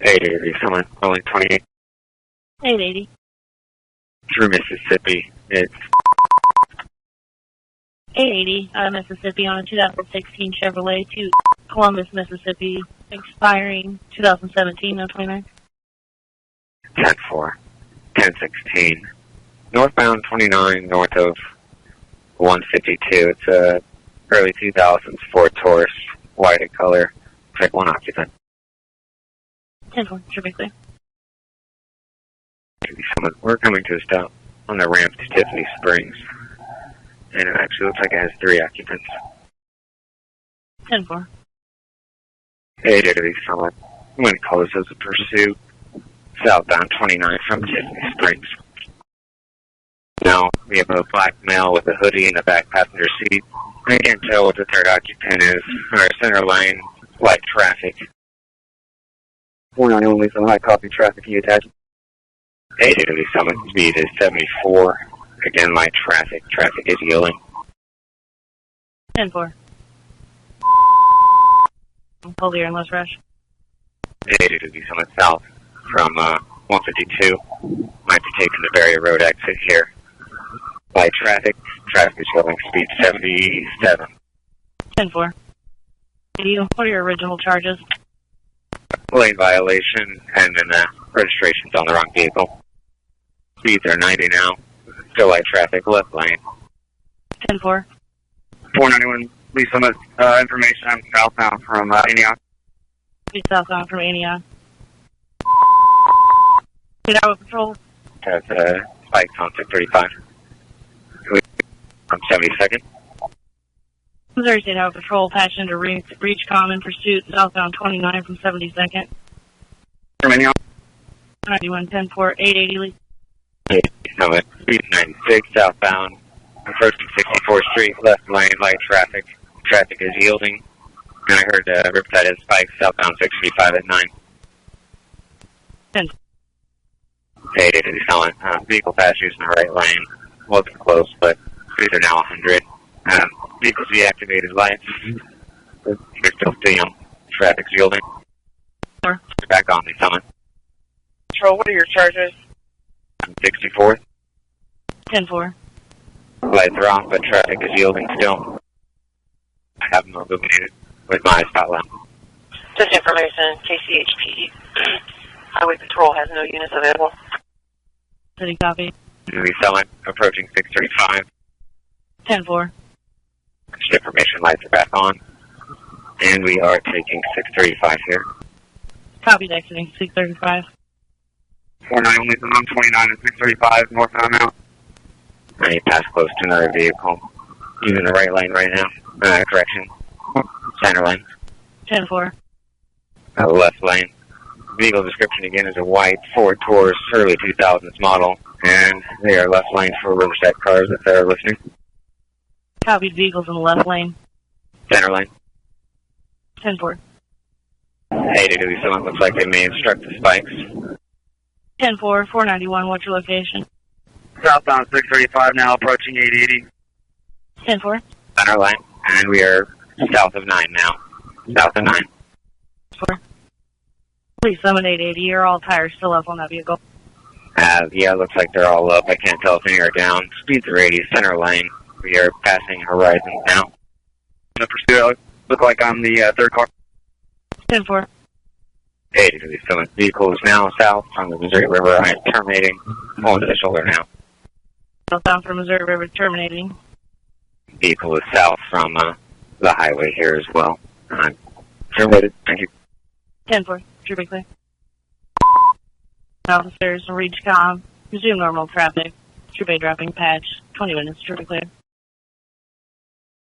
880, someone calling 28 880. through Mississippi. It's 880 out of Mississippi on a 2016 Chevrolet to Columbus, Mississippi, expiring 2017 on 29. 10-4, 1016. Northbound 29, north of 152. It's a early 2000s Ford Taurus, white in color. Check one occupant. 10-4, should be clear. We're coming to a stop on the ramp to Tiffany Springs. And it actually looks like it has 3 occupants. 10-4. 880, someone. Wind colors as a pursuit. Southbound 29 from Tiffany Springs. Now, we have a black male with a hoodie in the back passenger seat. I can't tell what the 3rd occupant is. Our center lane, light traffic. 491 Lisa, high copy traffic, you attached. 880, summit speed is 74. Again, light traffic. Traffic is yielding. 10-4. Hold here and let's rush. 880, summit south from 152. Might be taking the Barrier Road exit here. Light traffic. Traffic is yielding. Speed 77. 10-4. What are your original charges? Lane violation and then registration's on the wrong vehicle. Speeds are 90 now. Still light traffic, left lane. 10-4. 491, please limit information. I'm southbound from Antioch. Be southbound from Antioch. Get out of patrol. Has spikes on 635. From 72nd. Missouri State Highway Patrol patched into Reach Common pursuit southbound 29 from 72nd. From Antioch. 91-10-4, 880 Lee. Summit, speed 96, southbound, approaching 64th Street, left lane, light traffic. Traffic is yielding. And I heard Riptide has spikes southbound 635 at 9. 10. 880 Summit, vehicle passengers in the right lane. Wasn't close, but speeds are now 100. Vehicles deactivated lights. You're still seeing traffic's yielding. Sir. Back on the Summit. Patrol, what are your charges? 64th. 10-4. Lights are off, but traffic is yielding still. I have them illuminated with my spot lamp. Just information, KCHP. Highway Patrol has no units available. City copy. We Summit, approaching 635. 10-4. Just information, lights are back on. And we are taking 635 here. Copy exiting 635. 491 Lisa, on 29 and 635, northbound now. You pass close to another vehicle. Using the right lane right now. Correction. Center lane. 10-4. Left lane. Vehicle description again is a white Ford Taurus, early 2000s model. And they are left lanes for Riverside cars if they're listening. Copied vehicles in the left lane. Center lane. 10-4. 880 Summit, looks like they may have struck the spikes. 10-4, 491, what's your location? Southbound 635 now, approaching 880. 10-4. Center line, and we are south of 9 now. South of 9. 4. Please summon 880, you're all tires still up on that vehicle. Yeah, looks like they're all up. I can't tell if any are down. Speeds are 80, center lane. We are passing Horizon now. The pursuit look like I'm the 3rd car. 10-4. 880 Summit. Vehicle is now south from the Missouri River. I am terminating on the shoulder now. Southbound from Missouri River terminating. Vehicle is south from the highway here as well. I'm terminated. Thank you. 10-4, should be clear. Officers, reach com, resume normal traffic. Troop A dropping patch, 20 minutes, should be clear.